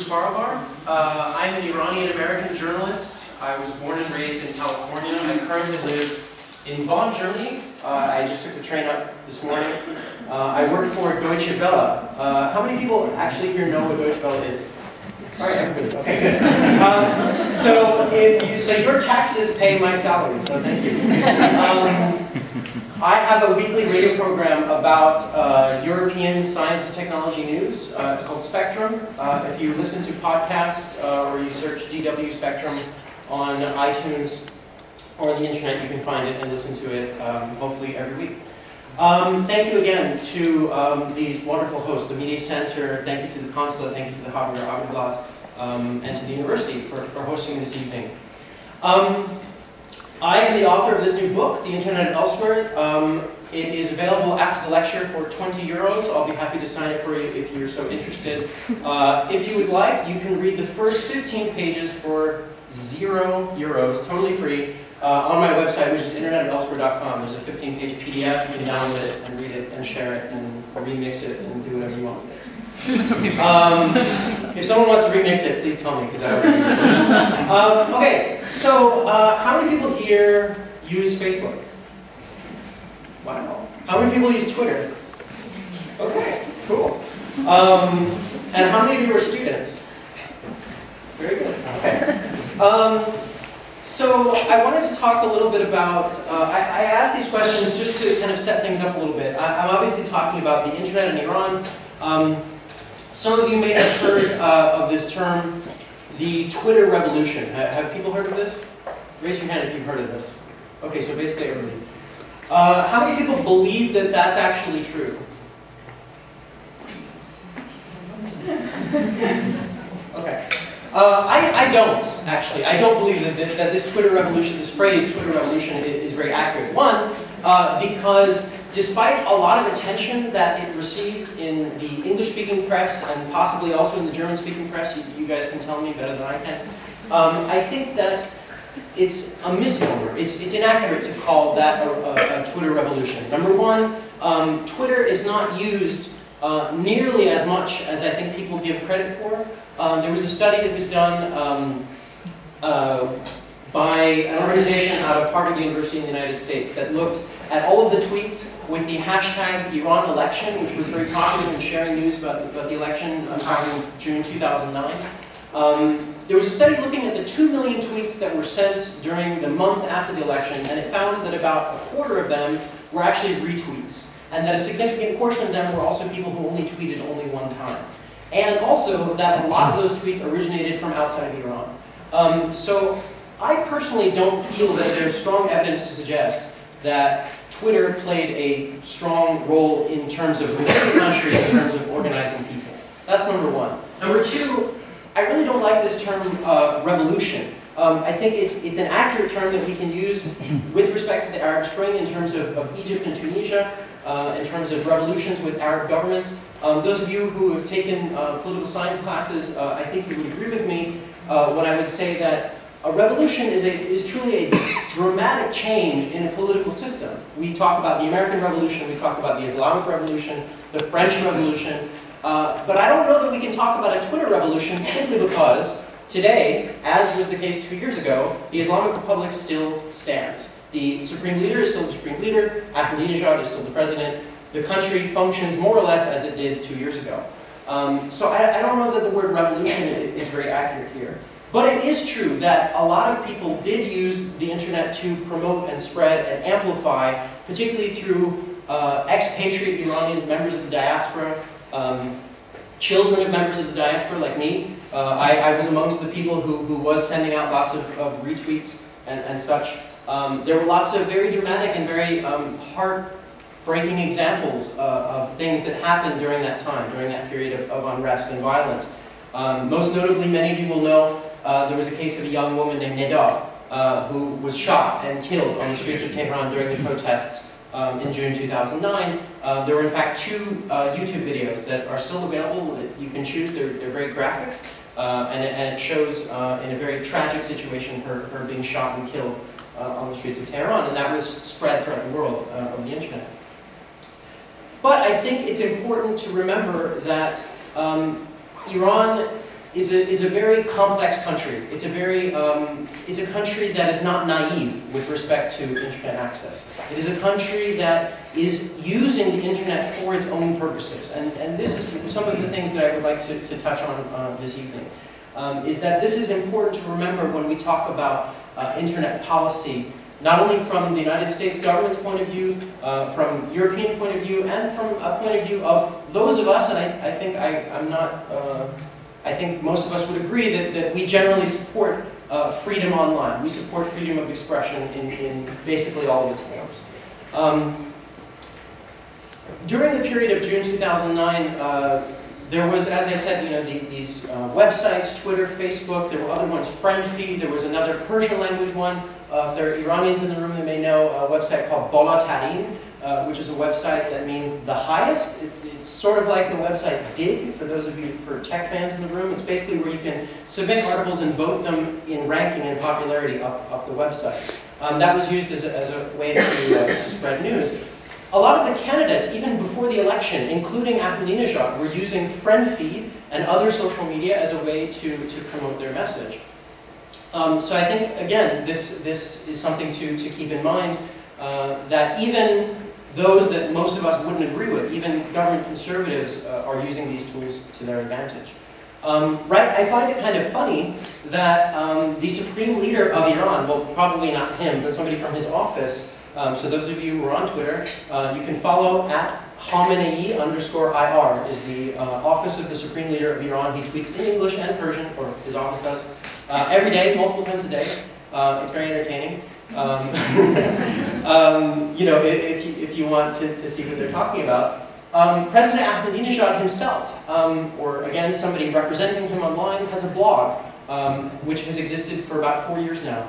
Farivar. I'm an Iranian-American journalist. I was born and raised in California. I currently live in Bonn, Germany. I just took the train up this morning. I work for Deutsche Welle. How many people actually here know what Deutsche Welle is? All right, everybody. Okay, good. So your taxes pay my salary, so thank you. I have a weekly radio program about European science and technology news. It's called Spectrum. If you listen to podcasts or you search DW Spectrum on iTunes or on the internet, you can find it and listen to it hopefully every week. Thank you again to these wonderful hosts, the Media Center, thank you to the Consulate, thank you to the Hamburg and to the University for hosting this evening. I am the author of this new book, The Internet and Elsewhere. It is available after the lecture for 20 euros. I'll be happy to sign it for you if you're so interested. If you would like, you can read the first 15 pages for €0, totally free, on my website, which is internetandelsewhere.com. There's a 15-page PDF. You can download it and read it and share it and remix it and do whatever you want with it. If someone wants to remix it, please tell me, because I would. Okay, so how many people here use Facebook? Wow. How many people use Twitter? Okay, cool. And how many of you are students? Very good. Okay. So I wanted to talk a little bit about, I asked these questions just to kind of set things up a little bit. I'm obviously talking about the internet in Iran. Some of you may have heard of this term, the Twitter revolution. Have people heard of this? Raise your hand if you've heard of this. Okay, so basically everybody. How many people believe that that's actually true? Okay. I don't, actually. I don't believe that this Twitter revolution, this phrase Twitter revolution is very accurate. One, because despite a lot of attention that it received in the English-speaking press and possibly also in the German-speaking press, you guys can tell me better than I can, I think that it's a misnomer. It's inaccurate to call that a Twitter revolution. Number one, Twitter is not used nearly as much as I think people give credit for. There was a study that was done by an organization out of Harvard University in the United States that looked at all of the tweets with the hashtag Iran election, which was very popular in sharing news about the election. I'm talking June 2009. There was a study looking at the 2 million tweets that were sent during the month after the election, and it found that about a quarter of them were actually retweets, and that a significant portion of them were also people who only tweeted only one time. And also that a lot of those tweets originated from outside of Iran. So I personally don't feel that there's strong evidence to suggest that Twitter played a strong role in terms of within the country, in terms of organizing people. That's number one. Number two, I really don't like this term revolution. I think it's an accurate term that we can use with respect to the Arab Spring in terms of Egypt and Tunisia, in terms of revolutions with Arab governments. Those of you who have taken political science classes, I think you would agree with me when I would say that a revolution is truly a dramatic change in a political system. We talk about the American Revolution, we talk about the Islamic Revolution, the French Revolution, but I don't know that we can talk about a Twitter revolution simply because today, as was the case 2 years ago, the Islamic Republic still stands. The supreme leader is still the supreme leader, Ahmadinejad is still the president. The country functions more or less as it did 2 years ago. So I don't know that the word revolution is very accurate here. But it is true that a lot of people did use the internet to promote and spread and amplify, particularly through expatriate Iranians, members of the diaspora, children of members of the diaspora like me. I was amongst the people who was sending out lots of retweets and such. There were lots of very dramatic and very heartbreaking examples of things that happened during that time, during that period of unrest and violence. Most notably, many of you will know, there was a case of a young woman named Neda who was shot and killed on the streets of Tehran during the protests in June 2009. There were in fact 2 YouTube videos that are still available that you can choose. They're very graphic, and it shows in a very tragic situation her being shot and killed on the streets of Tehran, and that was spread throughout the world on the internet. But I think it's important to remember that Iran is a very complex country. It's a country that is not naive with respect to internet access. It is a country that is using the internet for its own purposes. And this is some of the things that I would like to touch on this evening. Is that this is important to remember when we talk about internet policy, not only from the United States government's point of view, from European point of view, and from a point of view of those of us, and I think most of us would agree that we generally support freedom online. We support freedom of expression in basically all of its forms. During the period of June 2009, there was, as I said, these websites, Twitter, Facebook. There were other ones, FriendFeed. There was another Persian language one. If there are Iranians in the room, they may know a website called Bolatarin, which is a website that means the highest. It's sort of like the website Dig, for those of you, for tech fans in the room. It's basically where you can submit articles and vote them in ranking and popularity up the website. That was used as a way to spread news. A lot of the candidates, even before the election, including Ahmadinejad, were using FriendFeed and other social media as a way to promote their message. So I think, again, this is something to keep in mind, that even those that most of us wouldn't agree with, even government conservatives, are using these tools to their advantage. Right? I find it kind of funny that the supreme leader of Iran, well, probably not him, but somebody from his office, so those of you who are on Twitter, you can follow at Khamenei_IR is the office of the Supreme Leader of Iran. He tweets in English and Persian, or his office does, every day, multiple times a day. It's very entertaining. If you want to see what they're talking about. President Ahmadinejad himself, or again, somebody representing him online, has a blog, which has existed for about 4 years now.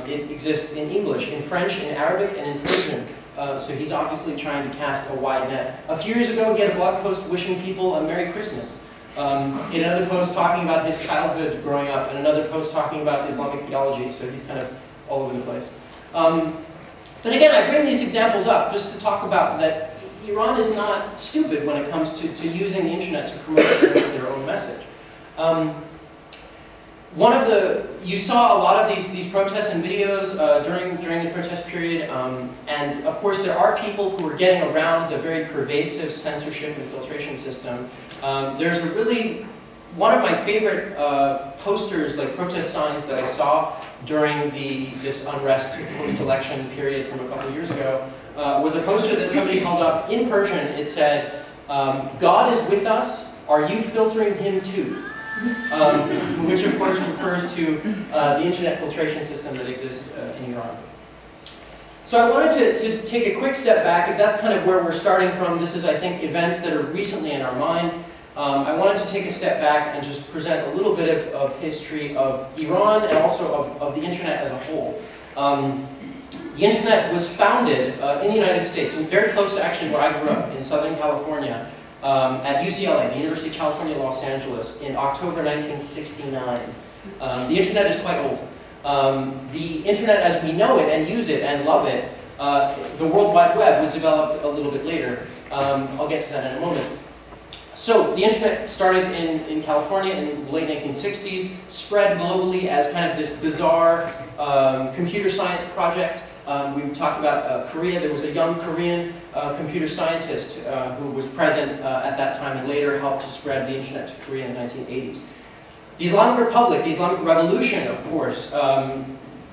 It exists in English, in French, in Arabic, and in Persian. So he's obviously trying to cast a wide net. A few years ago, he had a blog post wishing people a Merry Christmas. In another post talking about his childhood growing up, and another post talking about Islamic theology, so he's kind of all over the place. But again, I bring these examples up just to talk about that Iran is not stupid when it comes to using the internet to promote their own message. You saw a lot of these protests and videos during the protest period, and of course there are people who are getting around the very pervasive censorship and filtration system. There's one of my favorite posters, like protest signs that I saw during this unrest post-election period from a couple of years ago, was a poster that somebody held up in Persian. It said, "God is with us, are you filtering him too?" Which of course refers to the internet filtration system that exists in Iran. So I wanted to take a quick step back. If that's kind of where we're starting from, this is, I think, events that are recently in our mind. I wanted to take a step back and just present a little bit of history of Iran and also of the internet as a whole. The internet was founded in the United States, and very close to actually where I grew up, in Southern California, at UCLA, the University of California, Los Angeles, in October 1969. The internet is quite old. The internet as we know it and use it and love it, the World Wide Web was developed a little bit later. I'll get to that in a moment. So the internet started in California in the late 1960s, spread globally as kind of this bizarre computer science project. We talked about Korea. There was a young Korean computer scientist who was present at that time and later helped to spread the internet to Korea in the 1980s. The Islamic Republic, the Islamic Revolution, of course,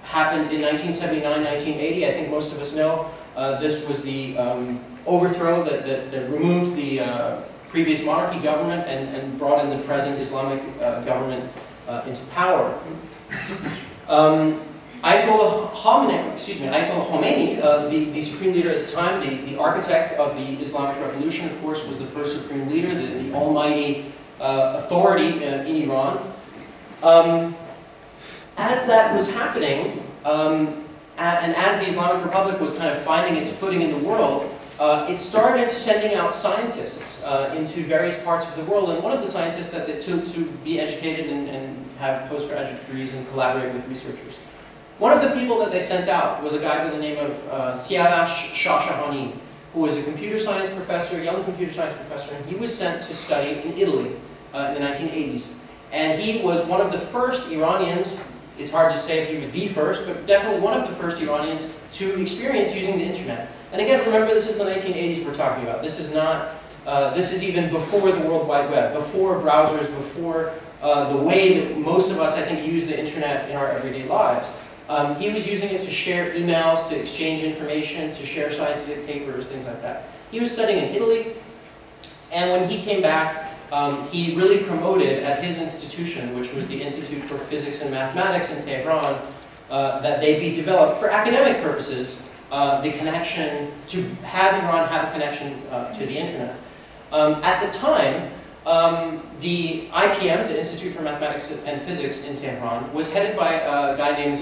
happened in 1979, 1980. I think most of us know this was the overthrow that removed the previous monarchy government and brought in the present Islamic government into power. Ayatollah Khomeini, the supreme leader at the time, the architect of the Islamic Revolution, of course, was the first supreme leader, the almighty authority in Iran. As that was happening, and as the Islamic Republic was kind of finding its footing in the world, it started sending out scientists into various parts of the world, and one of the scientists that to be educated and have postgraduate degrees and collaborate with researchers. One of the people that they sent out was a guy by the name of Cyrus, who was a computer science professor, young computer science professor, and he was sent to study in Italy in the 1980s. And he was one of the first Iranians, it's hard to say if he was the first, but definitely one of the first Iranians to experience using the internet. And again, remember, this is the 1980s we're talking about. This is not, this is even before the World Wide Web, before browsers, before the way that most of us, I think, use the internet in our everyday lives. He was using it to share emails, to exchange information, to share scientific papers, things like that. He was studying in Italy, and when he came back, he really promoted at his institution, which was the Institute for Physics and Mathematics in Tehran, that they be developed for academic purposes, the connection, to have Iran have a connection to the internet. At the time, the IPM, the Institute for Mathematics and Physics in Tehran, was headed by a guy named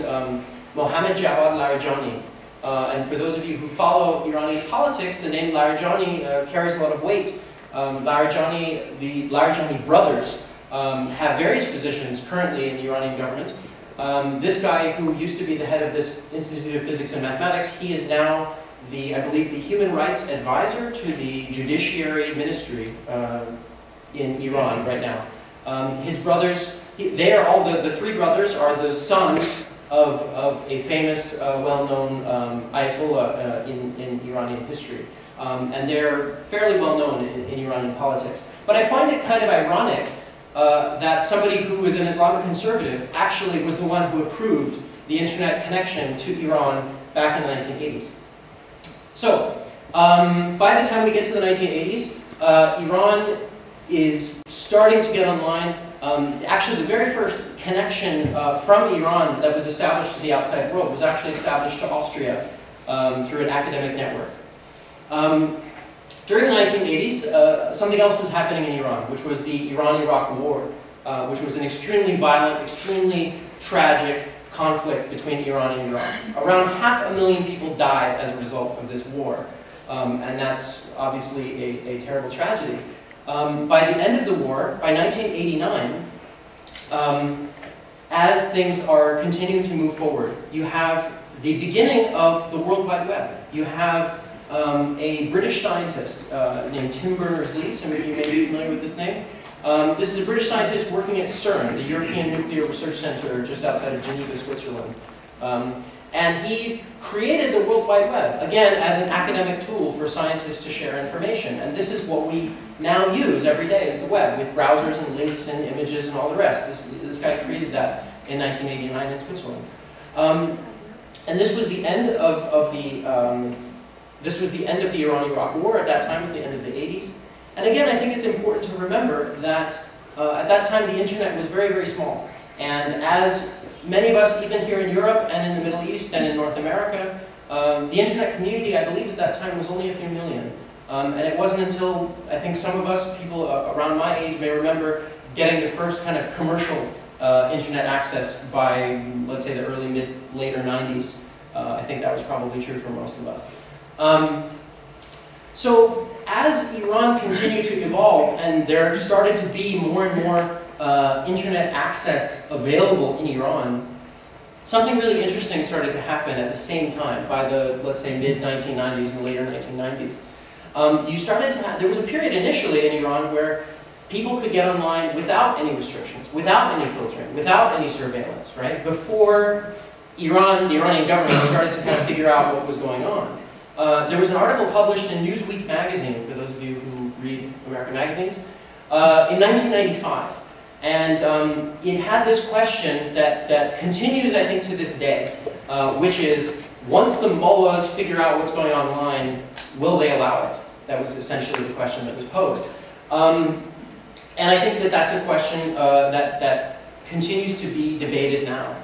Mohammad Javad Larijani. And for those of you who follow Iranian politics, the name Larijani carries a lot of weight. The Larijani brothers have various positions currently in the Iranian government. This guy, who used to be the head of this Institute of Physics and Mathematics, he is now I believe, the human rights advisor to the Judiciary Ministry in Iran right now. His brothers, they are all, the three brothers are the sons of a famous, well-known Ayatollah in Iranian history. And they're fairly well known in Iranian politics. But I find it kind of ironic that somebody who was an Islamic conservative actually was the one who approved the internet connection to Iran back in the 1980s. So, by the time we get to the 1980s, Iran is starting to get online. Actually, the very first connection from Iran that was established to the outside world was actually established to Austria through an academic network. During the 1980s, something else was happening in Iran, which was the Iran-Iraq War, which was an extremely violent, extremely tragic conflict between Iran and Iraq. Around 500,000 people died as a result of this war, and that's obviously a terrible tragedy. By the end of the war, by 1989, as things are continuing to move forward, you have the beginning of the World Wide Web. You have a British scientist named Tim Berners-Lee. Some of you may be familiar with this name. This is a British scientist working at CERN, the European Nuclear Research Center just outside of Geneva, Switzerland. And he created the World Wide Web, again, as an academic tool for scientists to share information. And this is what we now use every day, is the web, with browsers and links and images and all the rest. This guy created that in 1989 in Switzerland. And this was the end of the Iran-Iraq War at that time, at the end of the 80s. And again, I think it's important to remember that at that time the internet was very, very small. And as many of us, even here in Europe and in the Middle East and in North America, the internet community, I believe at that time, was only a few million. And it wasn't until, I think some of us, people around my age, may remember getting the first kind of commercial internet access by, let's say, the early, later 90s. I think that was probably true for most of us. So as Iran continued to evolve and there started to be more and more internet access available in Iran, something really interesting started to happen at the same time, by the, let's say, mid-1990s and later 1990s. There was a period initially in Iran where people could get online without any restrictions, without any filtering, without any surveillance, right? Before Iran, the Iranian government, started to kind of figure out what was going on. There was an article published in Newsweek magazine, for those of you who read American magazines, in 1995. And it had this question that continues, I think, to this day, which is, once the mullahs figure out what's going on online, will they allow it? That was essentially the question that was posed. And I think that that's a question that continues to be debated now.